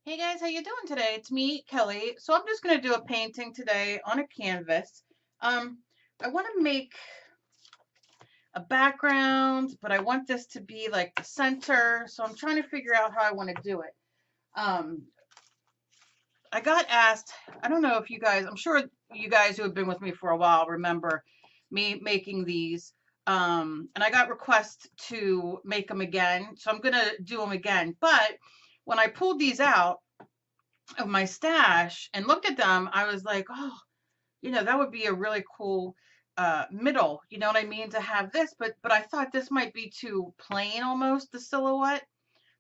Hey guys, how you doing today? It's me, Kelly. So I'm just going to do a painting today on a canvas. Um, I want to make a background, but I want this to be like the center. So I'm trying to figure out how I want to do it. Um, I got asked, I don't know if you guys, I'm sure you guys who have been with me for a while remember me making these. And I got requests to make them again. So I'm going to do them again. But when I pulled these out of my stash and looked at them, I was like, oh, that would be a really cool middle, you know what I mean, to have this, but I thought this might be too plain almost, the silhouette.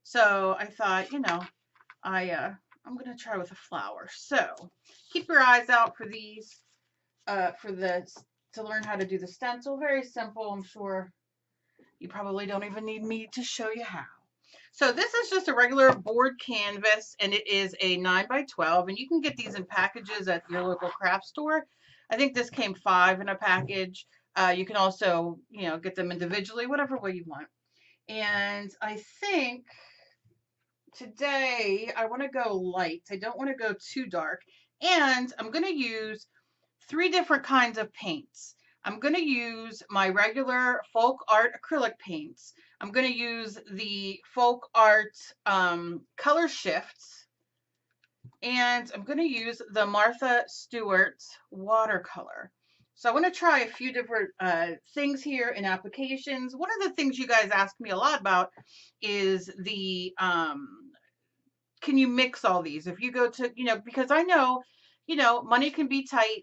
So I thought, I'm gonna try with a flower. So keep your eyes out for these, for this, to learn how to do the stencil. Very simple. I'm sure you probably don't even need me to show you how. So this is just a regular board canvas, and it is a 9 by 12, and you can get these in packages at your local craft store. I think this came 5 in a package. You can also, get them individually, whatever way you want. And I think today I want to go light. I don't want to go too dark. And I'm going to use 3 different kinds of paints. I'm going to use my regular folk art acrylic paints. I'm going to use the folk art color shifts, and I'm going to use the Martha Stewart watercolor. So I want to try a few different things here in applications. One of the things you guys ask me a lot about is the can you mix all these? If you go to, because I know, money can be tight,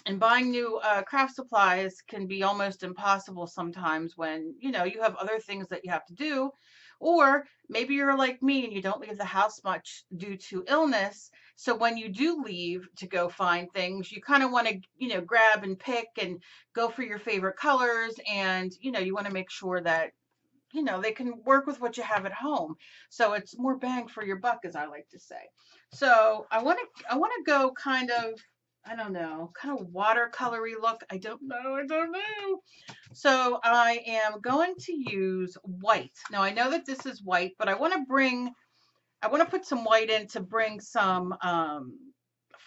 and buying new craft supplies can be almost impossible sometimes when you have other things that you have to do, or maybe you're like me and you don't leave the house much due to illness. So when you do leave to go find things, you kind of want to grab and pick and go for your favorite colors, and you want to make sure that they can work with what you have at home, so it's more bang for your buck, as I like to say. So I want to go kind of, I don't know, kind of watercolory look. I don't know. So I am going to use white. Now I know that this is white, but I want to put some white in to bring some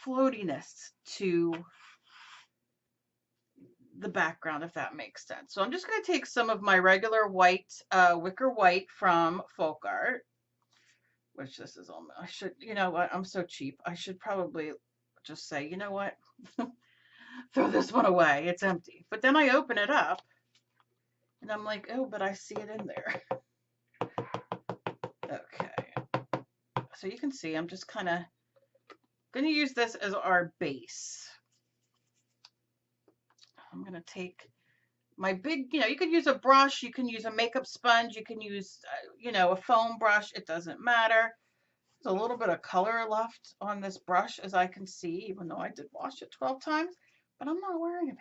floatiness to the background, if that makes sense. So I'm just going to take some of my regular white, wicker white from Folk Art, which this is almost, I should, you know what, I'm so cheap. I should probably just say, you know what, throw this one away. It's empty. But then I open it up and I'm like, oh, but I see it in there. Okay. So you can see I'm just kind of going to use this as our base. I'm going to take my big, you could use a brush, you can use a makeup sponge, you can use, a foam brush. It doesn't matter. There's a little bit of color left on this brush, as I can see, even though I did wash it 12 times, but I'm not worrying about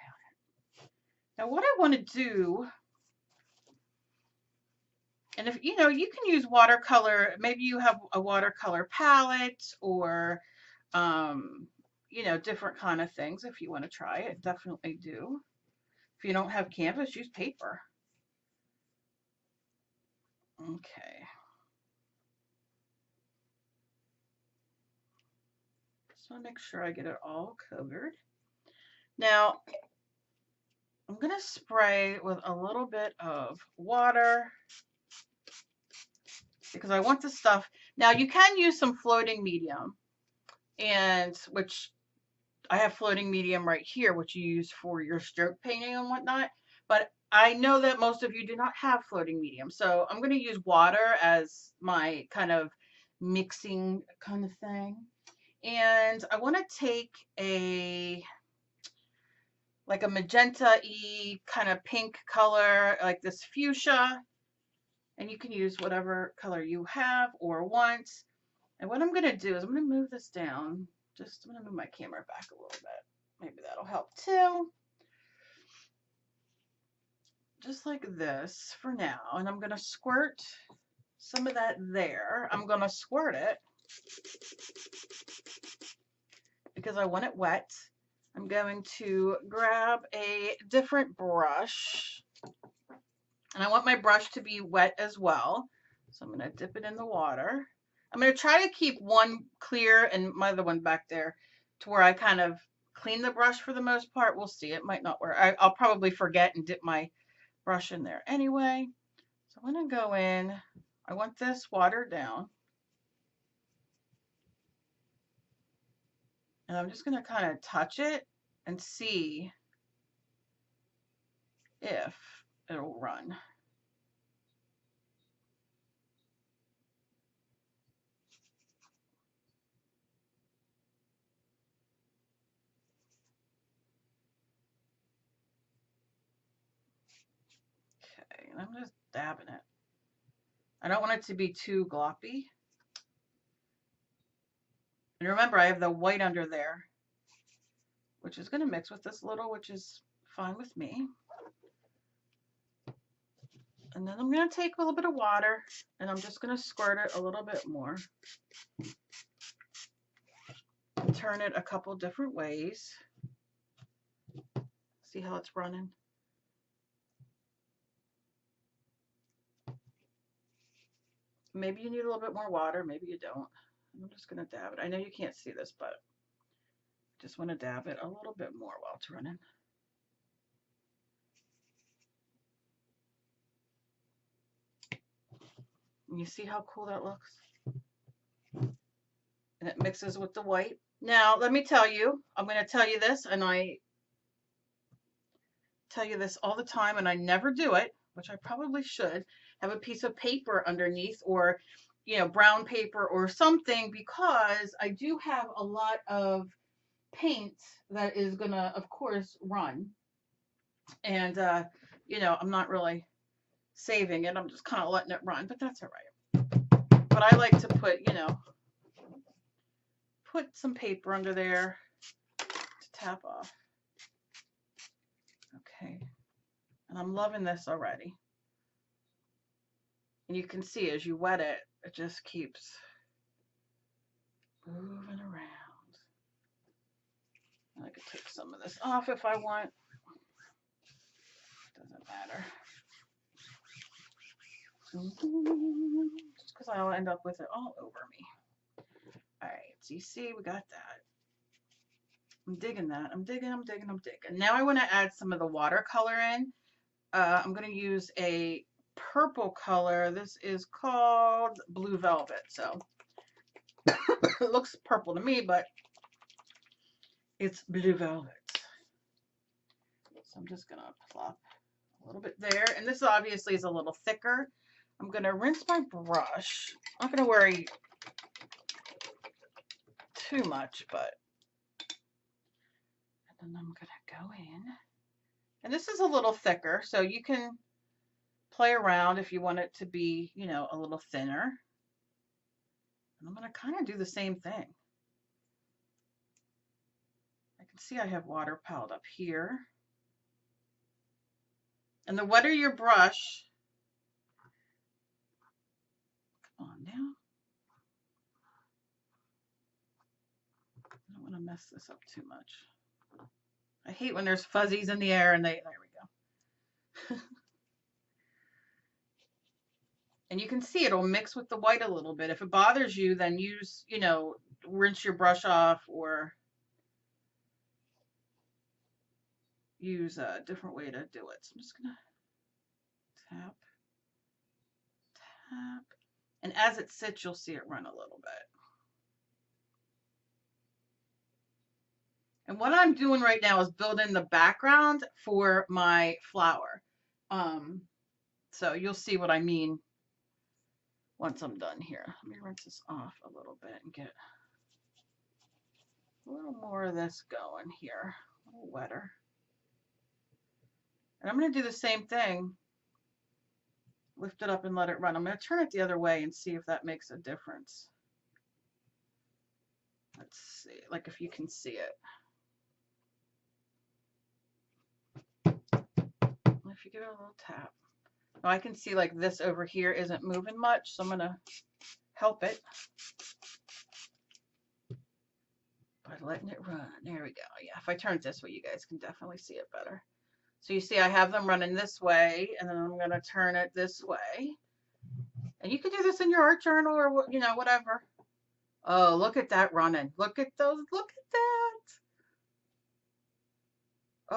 it. Now, what I want to do, and if, you can use watercolor, maybe you have a watercolor palette or, um, different kind of things. If you want to try it, definitely do. If you don't have canvas, use paper. Okay. Just want to make sure I get it all covered. Now, I'm going to spray with a little bit of water because I want the stuff. Now, you can use some floating medium, and which I have floating medium right here, which you use for your stroke painting and whatnot. But I know that most of you do not have floating medium. So I'm going to use water as my kind of mixing kind of thing. And I want to take like a magenta-y kind of pink color, like this fuchsia, and you can use whatever color you have or want. And what I'm going to do is I'm going to move this down. I'm going to move my camera back a little bit. Maybe that'll help too. Just like this for now. And I'm going to squirt some of that there. I'm going to squirt it because I want it wet. I'm going to grab a different brush, and I want my brush to be wet as well. So I'm going to dip it in the water. I'm going to try to keep one clear and my other one back there to where I kind of clean the brush for the most part. We'll see. It might not work. I'll probably forget and dip my brush in there anyway. So I'm going to go in. I want this watered down. And I'm just going to kind of touch it and see if it'll run. Okay, and I'm just dabbing it. I don't want it to be too gloppy. And remember, I have the white under there, which is going to mix with this little, which is fine with me. And then I'm going to take a little bit of water and I'm just going to squirt it a little bit more. And turn it a couple different ways. See how it's running? Maybe you need a little bit more water, maybe you don't. I'm just going to dab it. I know you can't see this, but I just want to dab it a little bit more while it's running. And you see how cool that looks? And it mixes with the white. Now, let me tell you, I'm going to tell you this, and I tell you this all the time, and I never do it, which I probably should, have a piece of paper underneath or, you know, brown paper or something, because I do have a lot of paint that is going to, of course, run. And, you know, I'm not really saving it. I'm just kind of letting it run, but that's all right. But I like to put, you know, put some paper under there to tap off. Okay. And I'm loving this already. And you can see as you wet it, it just keeps moving around. I could take some of this off if I want. Doesn't matter. Just because I'll end up with it all over me. All right, so you see we got that. I'm digging that. I'm digging. Now I want to add some of the watercolor in. I'm going to use a purple color. This is called Blue Velvet. So it looks purple to me, but it's Blue Velvet. So I'm just going to plop a little bit there. And this obviously is a little thicker. I'm going to rinse my brush. I'm not going to worry too much, but and then I'm going to go in. And this is a little thicker, so you can play around if you want it to be, you know, a little thinner. And I'm going to kind of do the same thing. I can see I have water piled up here. And the wetter your brush, come on now. I don't want to mess this up too much. I hate when there's fuzzies in the air and there we go. And you can see it'll mix with the white a little bit. If it bothers you, then use, you know, rinse your brush off or use a different way to do it. So I'm just going to tap, tap. And as it sits, you'll see it run a little bit. And what I'm doing right now is building the background for my flower. So you'll see what I mean once I'm done here. Let me rinse this off a little bit and get a little more of this going here, a little wetter. And I'm going to do the same thing. Lift it up and let it run. I'm going to turn it the other way and see if that makes a difference. Let's see, like if you can see it. If you give it a little tap. Now I can see like this over here isn't moving much, so I'm going to help it by letting it run. There we go. Yeah, if I turn it this way, you guys can definitely see it better. So you see I have them running this way, and then I'm going to turn it this way. And you can do this in your art journal or, you know, whatever. Oh, look at that running. Look at those. Look at that.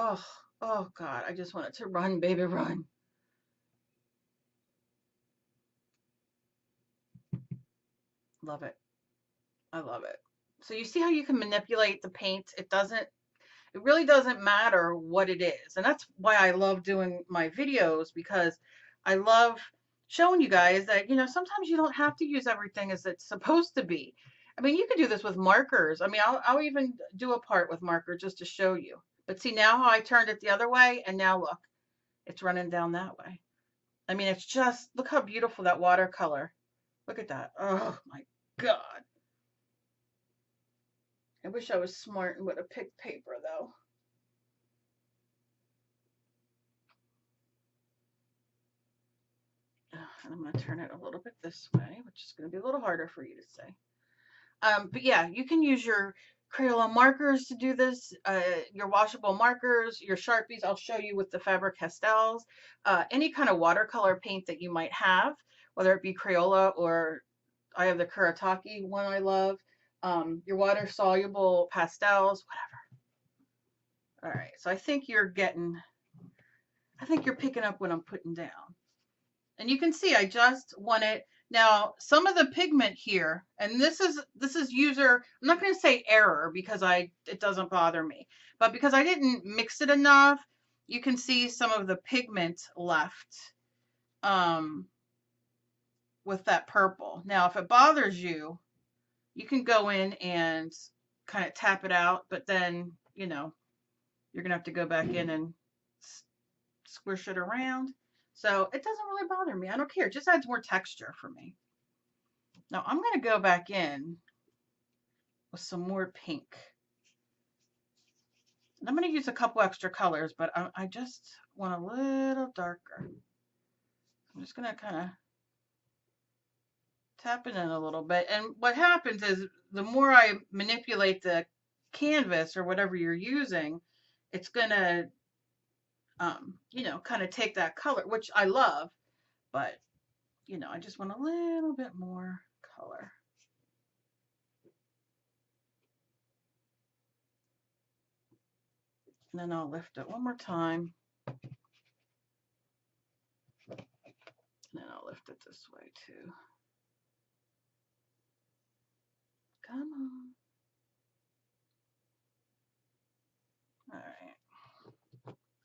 Oh, oh God. I just want it to run, baby, run. Love it. I love it. So you see how you can manipulate the paint? It really doesn't matter what it is. And that's why I love doing my videos, because I love showing you guys that, you know, sometimes you don't have to use everything as it's supposed to be. I mean, you could do this with markers. I mean, I'll even do a part with marker just to show you. But see now how I turned it the other way, and now look, it's running down that way. I mean, it's just, look how beautiful that watercolor. Look at that. Oh my God. I wish I was smart and would have picked paper though. And I'm going to turn it a little bit this way, which is going to be a little harder for you to see. But yeah, you can use your Crayola markers to do this, your washable markers, your Sharpies. I'll show you with the Faber-Castells, any kind of watercolor paint that you might have, whether it be Crayola or I have the Kuretake one I love, your water-soluble pastels, whatever. All right, so I think you're picking up what I'm putting down. And you can see I just want it. Now, some of the pigment here, and this is user, I'm not going to say error because it doesn't bother me, but because I didn't mix it enough, you can see some of the pigment left with that purple. Now, if it bothers you, you can go in and kind of tap it out, but then, you know, you're going to have to go back in and squish it around. So it doesn't really bother me. I don't care. It just adds more texture for me. Now I'm going to go back in with some more pink. And I'm going to use a couple extra colors, but I just want a little darker. I'm just going to kind of tap it in a little bit. And what happens is the more I manipulate the canvas or whatever you're using, it's going to, you know, kind of take that color, which I love, but, you know, I just want a little bit more color. And then I'll lift it one more time. And then I'll lift it this way too. Come on. All right.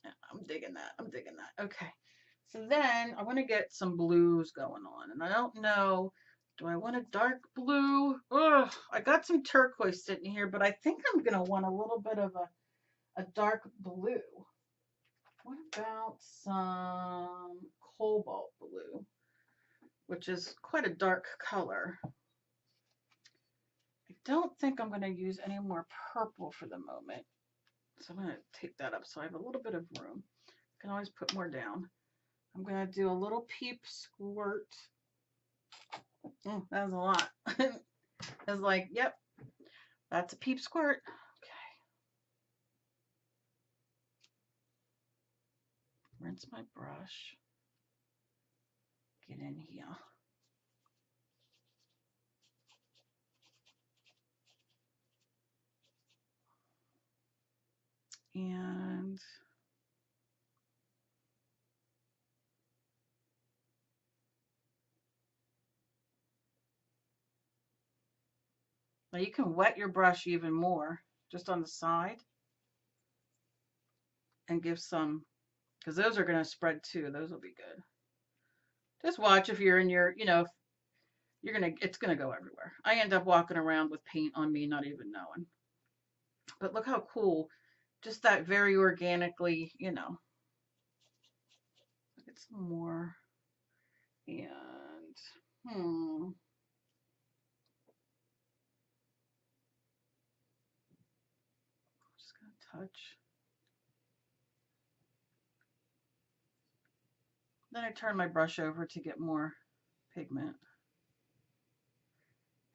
Yeah, I'm digging that. I'm digging that. Okay. So then I want to get some blues going on. And I don't know, do I want a dark blue? Ugh, I got some turquoise sitting here, but I think I'm going to want a little bit of a dark blue. What about some cobalt blue, which is quite a dark color? I don't think I'm going to use any more purple for the moment. So I'm going to take that up so I have a little bit of room. I can always put more down. I'm going to do a little peep squirt. That was a lot. I was like, yep, that's a peep squirt. Okay. Rinse my brush. Get in here. And now you can wet your brush even more just on the side and give some, because those are going to spread too. Those will be good. Just watch if you're in your, you know, you're going to, it's going to go everywhere. I end up walking around with paint on me, not even knowing. But look how cool, just that very organically, you know. Get some more. And, just going to touch. Then I turn my brush over to get more pigment.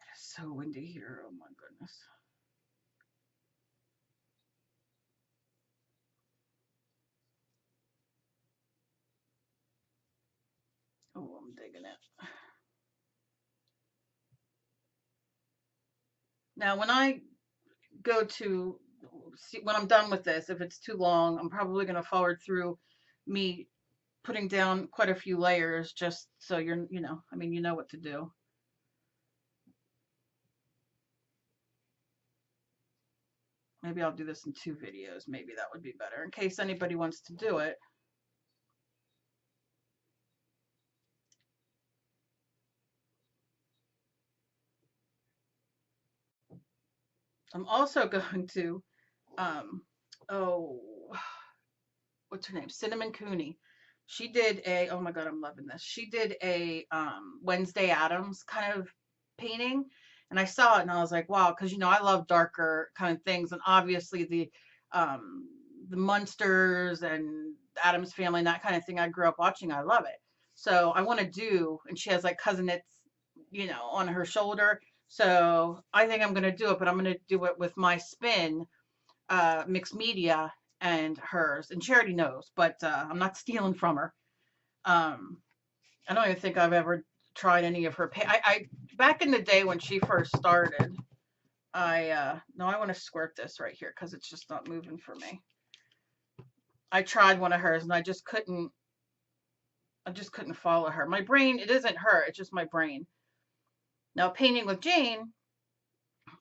It is so windy here. Oh my goodness. Oh, I'm digging it. Now, when I go to see, when I'm done with this, if it's too long, I'm probably going to forward through me putting down quite a few layers just so you're, I mean, you know what to do. Maybe I'll do this in 2 videos. Maybe that would be better in case anybody wants to do it. I'm also going to, oh, what's her name? Cinnamon Cooney. She did a, oh my God, I'm loving this. She did a Wednesday Addams kind of painting. And I saw it and I was like, wow, because I love darker kind of things. And obviously the Munsters and Addams Family and that kind of thing I grew up watching. I love it. So I want to do, and she has like cousinets, on her shoulder. So I think I'm going to do it, but I'm going to do it with my spin mixed media and hers, and she already knows, but I'm not stealing from her. I don't even think I've ever tried any of her I back in the day when she first started, no, I want to squirt this right here because it's just not moving for me. I tried one of hers and I just couldn't follow her. My brain, it isn't her, it's just my brain. Now painting with Jane,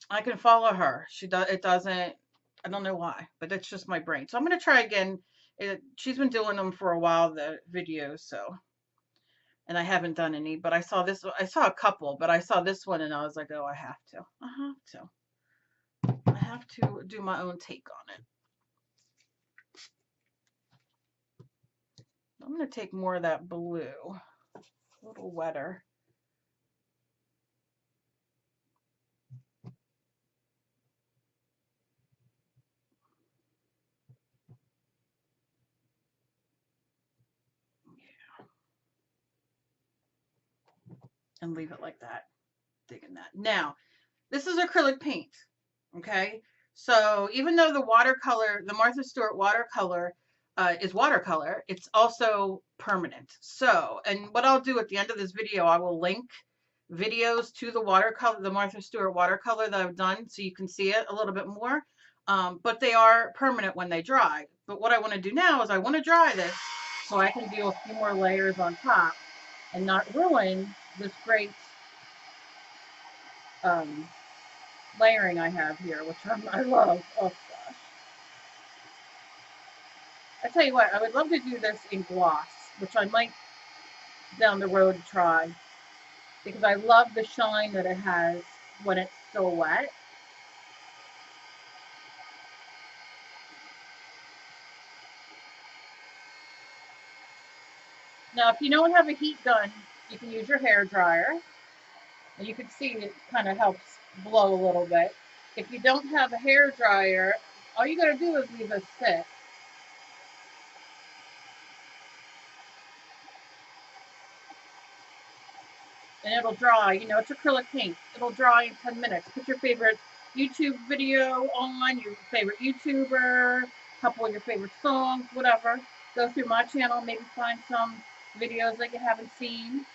I can follow her. It doesn't, I don't know why, but that's just my brain. So I'm going to try again. She's been doing them for a while, the videos, so, and I haven't done any, but I saw a couple, but I saw this one and I was like, oh, I have to do my own take on it. I'm going to take more of that blue, a little wetter. And leave it like that, digging that. Now, this is acrylic paint, okay? So even though the Martha Stewart watercolor is watercolor, it's also permanent. So, and what I'll do at the end of this video, I will link videos to the watercolor, the Martha Stewart watercolor that I've done, so you can see it a little bit more. But they are permanent when they dry. But what I want to do now is I want to dry this so I can do a few more layers on top and not ruin this great layering I have here, which I love. Oh gosh. I tell you what, I would love to do this in gloss, which I might down the road try, because I love the shine that it has when it's still wet. Now, if you don't have a heat gun, you can use your hair dryer, and you can see it kind of helps blow a little bit. If you don't have a hair dryer, all you gotta do is leave it sit. And it'll dry. It's acrylic paint. It'll dry in 10 minutes. Put your favorite YouTube video on, your favorite YouTuber, a couple of your favorite songs, whatever. Go through my channel, maybe find some videos that you haven't seen.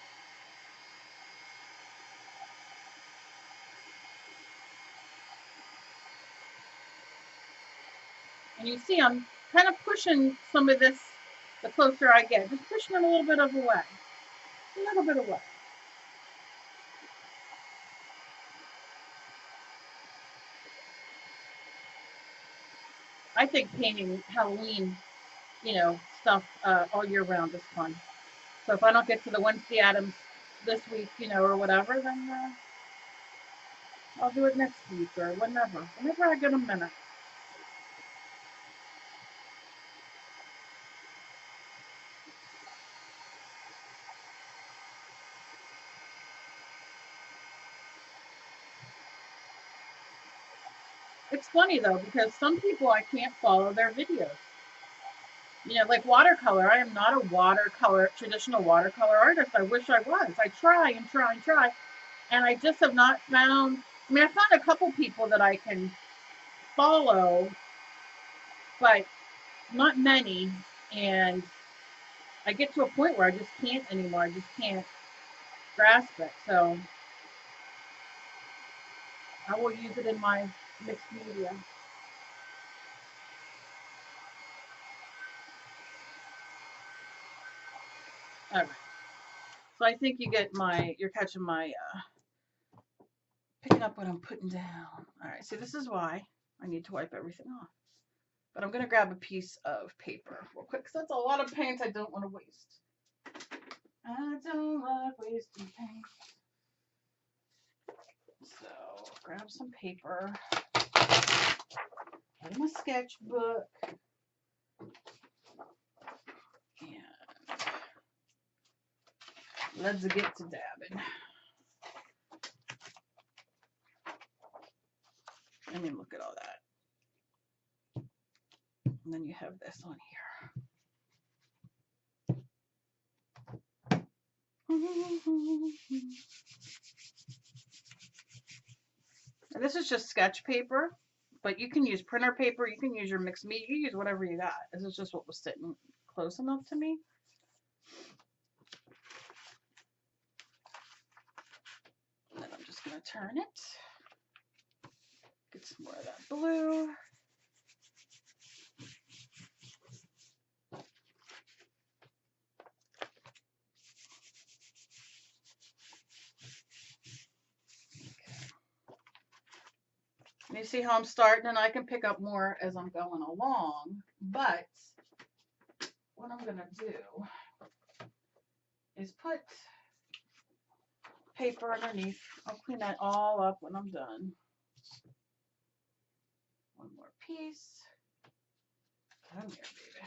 And you see I'm kind of pushing some of this the closer I get. Just pushing it a little bit of away. A little bit away. I think painting Halloween, stuff all year round is fun. So if I don't get to the Wednesday Addams this week, or whatever, then I'll do it next week or whenever I get a minute. It's funny though, because some people I can't follow their videos. Like watercolor. I am not a traditional watercolor artist. I wish I was. I try and try and try, and I just have not found. I mean, I found a couple people that I can follow, but not many. And I get to a point where I just can't anymore. I just can't grasp it. So I will use it in my mixed media. All right. So I think you're catching my, picking up what I'm putting down. All right. See, this is why I need to wipe everything off. But I'm going to grab a piece of paper real quick because that's a lot of paint I don't want to waste. I don't like wasting paint. So grab some paper. Get my sketchbook. And let's get to dabbing. I mean, look at all that. And then you have this on here. This is just sketch paper, but you can use printer paper. You can use your mixed media. You use whatever you got. This is just what was sitting close enough to me. And then I'm just going to turn it. Get some more of that blue. And you see how I'm starting, and I can pick up more as I'm going along. But what I'm going to do is put paper underneath. I'll clean that all up when I'm done. One more piece. Come here, baby.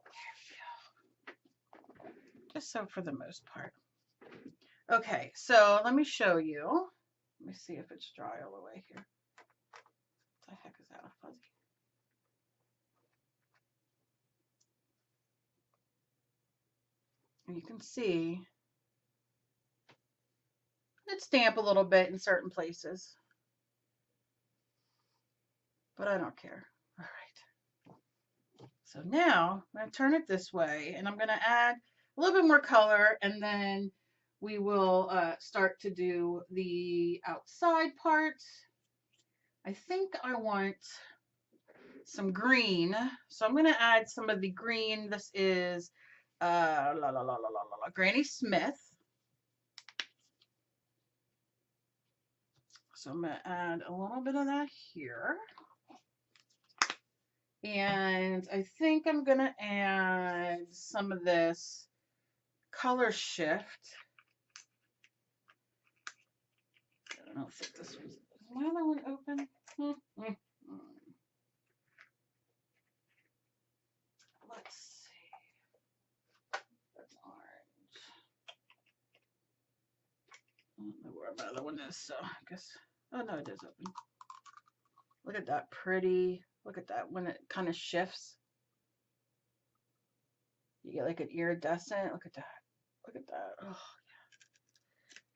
There we go. Just so for the most part. Okay, so let me show you. Let me see if it's dry all the way here. What the heck is that, a fuzzy? And you can see it's damp a little bit in certain places, but I don't care. All right. So now I'm going to turn it this way, and I'm going to add a little bit more color, and then we will start to do the outside part. I think I want some green, so I'm going to add some of the green. This is Granny Smith. So I'm going to add a little bit of that here. And I think I'm going to add some of this color shift. I don't think this was, is my other one open? Let's see. That's orange. I don't know where my other one is, so I guess, oh no, it is open. Look at that pretty, look at that when it kind of shifts. You get like an iridescent, look at that. Look at that. Oh, yeah.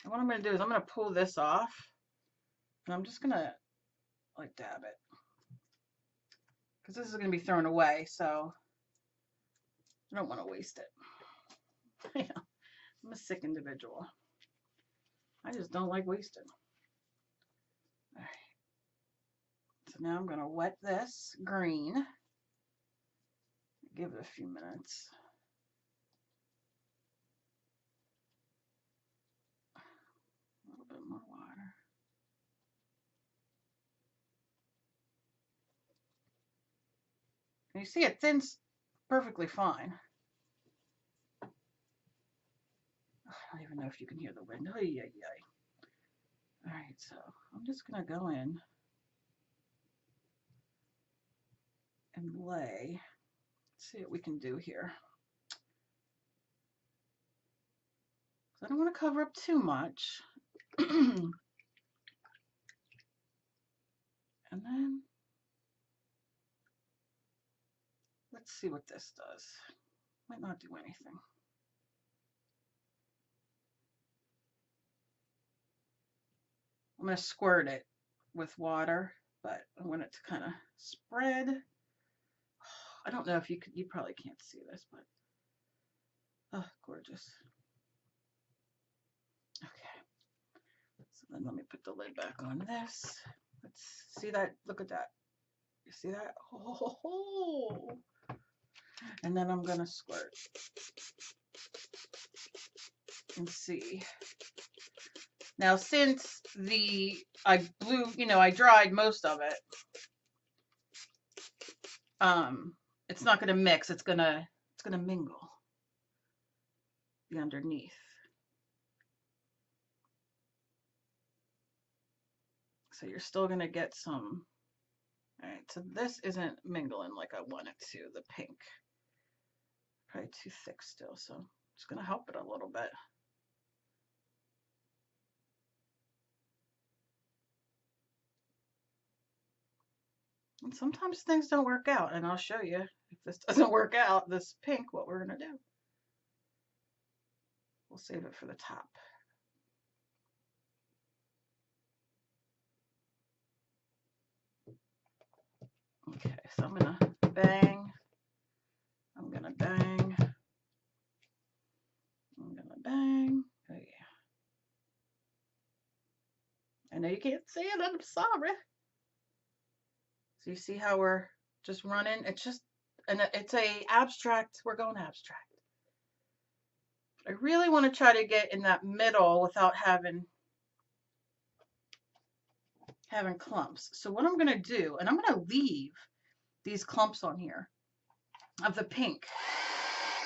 And what I'm going to do is I'm going to pull this off, and I'm just going to like dab it. Because this is going to be thrown away, so I don't want to waste it. Yeah, I'm a sick individual. I just don't like wasting. All right. So now I'm going to wet this green. Give it a few minutes. A little bit more water. And you see it thins perfectly fine. I don't even know if you can hear the wind. Oh, yeah, yeah. All right, so I'm just going to go in and lay. Let's see what we can do here. I don't want to cover up too much. And then let's see what this does. Might not do anything. I'm going to squirt it with water, but I want it to kind of spread. I don't know if you probably can't see this, but oh, gorgeous. Okay, so Then let me put the lid back on this. Let's see that. Look at that. You see that? Oh. And then I'm going to squirt and see. Now, since I blew, I dried most of it, it's not going to mix. It's going to mingle the underneath. So you're still going to get some. All right, so this isn't mingling like I want it to, the pink. Probably too thick still, so I'm just going to help it a little bit. And sometimes things don't work out, and I'll show you if this doesn't work out, this pink, what we're going to do. We'll save it for the top. Okay, so I'm going to bang. I'm going to bang. I'm going to bang. Oh, yeah. I know you can't see it, I'm sorry. So you see how we're just running? It's just, and it's a abstract, we're going abstract. I really want to try to get in that middle without having clumps. So what I'm going to do, and I'm going to leave these clumps on here of the pink.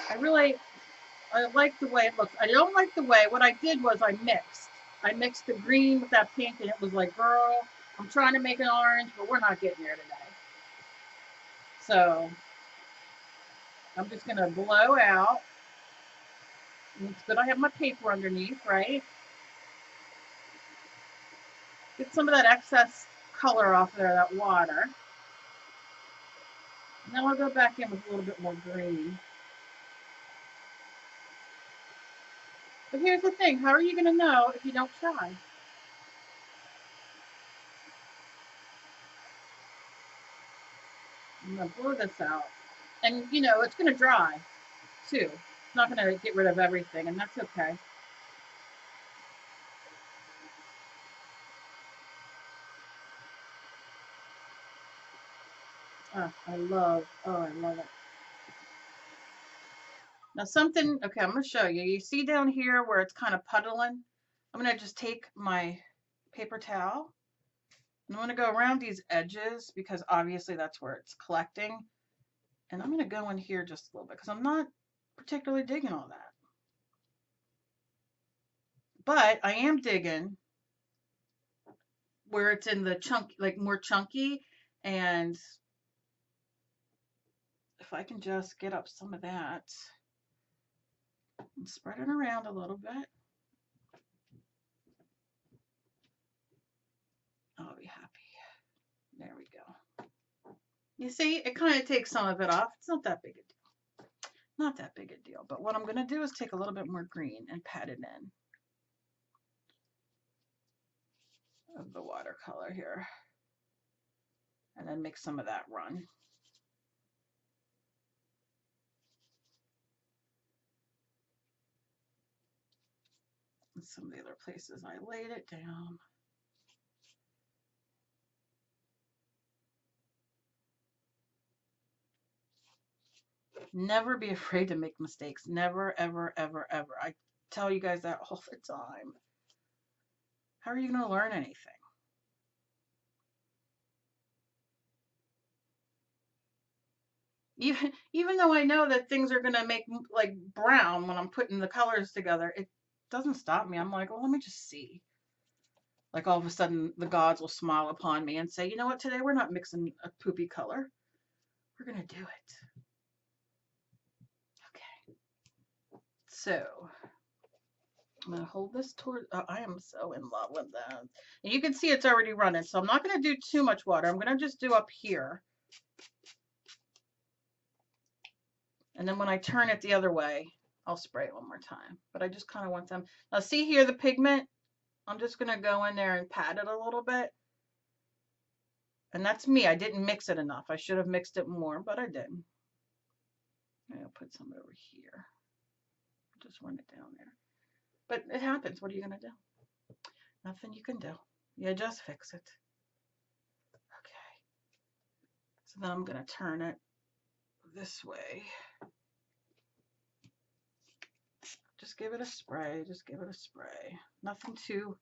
I like the way it looks. I don't like the way, what I did was I mixed the green with that pink, and it was like, girl, I'm trying to make an orange, but we're not getting there today. So I'm just going to blow out. And it's good I have my paper underneath, right? Get some of that excess color off there, that water. Now I'll go back in with a little bit more green. But here's the thing, how are you going to know if you don't try? I'm going to blow this out. And, it's going to dry, too. It's not going to get rid of everything, and that's okay. Oh, I love it. Now okay, I'm going to show you. You see down here where it's kind of puddling? I'm going to just take my paper towel, and I'm going to go around these edges because obviously that's where it's collecting. And I'm going to go in here just a little bit because I'm not particularly digging all that. But I am digging where it's in the chunk, like more chunky. And if I can just get up some of that and spread it around a little bit, I'll be happy. There we go. You see, it kind of takes some of it off. It's not that big a deal. Not that big a deal. But what I'm going to do is take a little bit more green and pat it in of the watercolor here. And then make some of that run. And some of the other places I laid it down. Never be afraid to make mistakes. Never, ever, ever, ever. I tell you guys that all the time. How are you going to learn anything? Even though I know that things are going to make like brown when I'm putting the colors together, it doesn't stop me. I'm like, well, let me just see. Like all of a sudden the gods will smile upon me and say, you know what, today we're not mixing a poopy color. We're going to do it. Okay. So I'm going to hold this toward, I am so in love with that. And you can see it's already running. So I'm not going to do too much water. I'm going to just do up here. And then when I turn it the other way, I'll spray it one more time. But I just kind of want them. Now see here the pigment? I'm just going to go in there and pat it a little bit. And that's me. I didn't mix it enough. I should have mixed it more, but I didn't. I'll put some over here. Just run it down there. But it happens. What are you going to do? Nothing you can do. You just fix it. Okay. So then I'm going to turn it this way. Just give it a spray. Just give it a spray. Nothing too,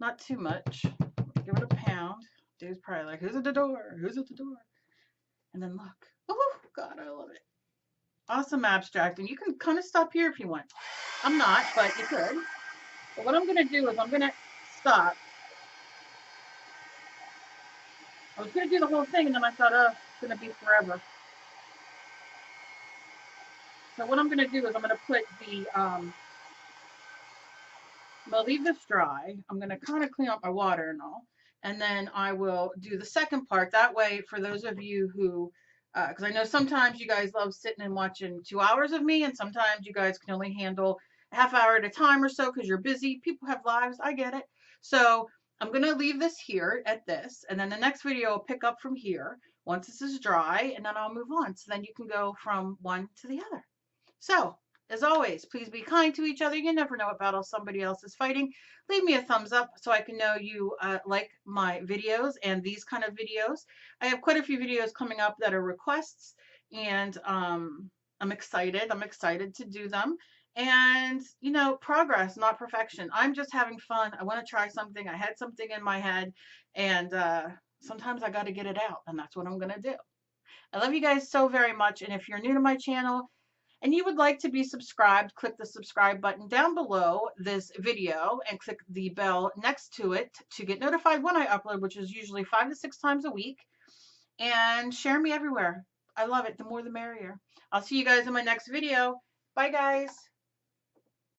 not too much. Give it a pound. Dude's probably like, who's at the door? Who's at the door? And then look. Oh, God, I love it. Awesome abstract. And you can kind of stop here if you want. I'm not, but you could. But what I'm going to do is I'm going to stop. I was going to do the whole thing, and then I thought, oh, it's going to be forever. So what I'm going to do is I'm going to put the, I'm going to leave this dry. I'm going to kind of clean up my water and all. And then I will do the second part. That way, for those of you who, because I know sometimes you guys love sitting and watching 2 hours of me, and sometimes you guys can only handle a half hour at a time or so because you're busy. People have lives. I get it. So I'm going to leave this here at this, and then the next video will pick up from here once this is dry, and then I'll move on. So then you can go from one to the other. So, as always, please be kind to each other. You never know what battle somebody else is fighting. Leave me a thumbs up so I can know you like my videos and these kind of videos. I have quite a few videos coming up that are requests, and I'm excited. I'm excited to do them. And, you know, progress, not perfection. I'm just having fun. I want to try something. I had something in my head, and sometimes I got to get it out, and that's what I'm going to do. I love you guys so very much, and if you're new to my channel, and you would like to be subscribed, click the subscribe button down below this video and click the bell next to it to get notified when I upload, which is usually 5 to 6 times a week. And share me everywhere. I love it. The more the merrier. I'll see you guys in my next video. Bye, guys.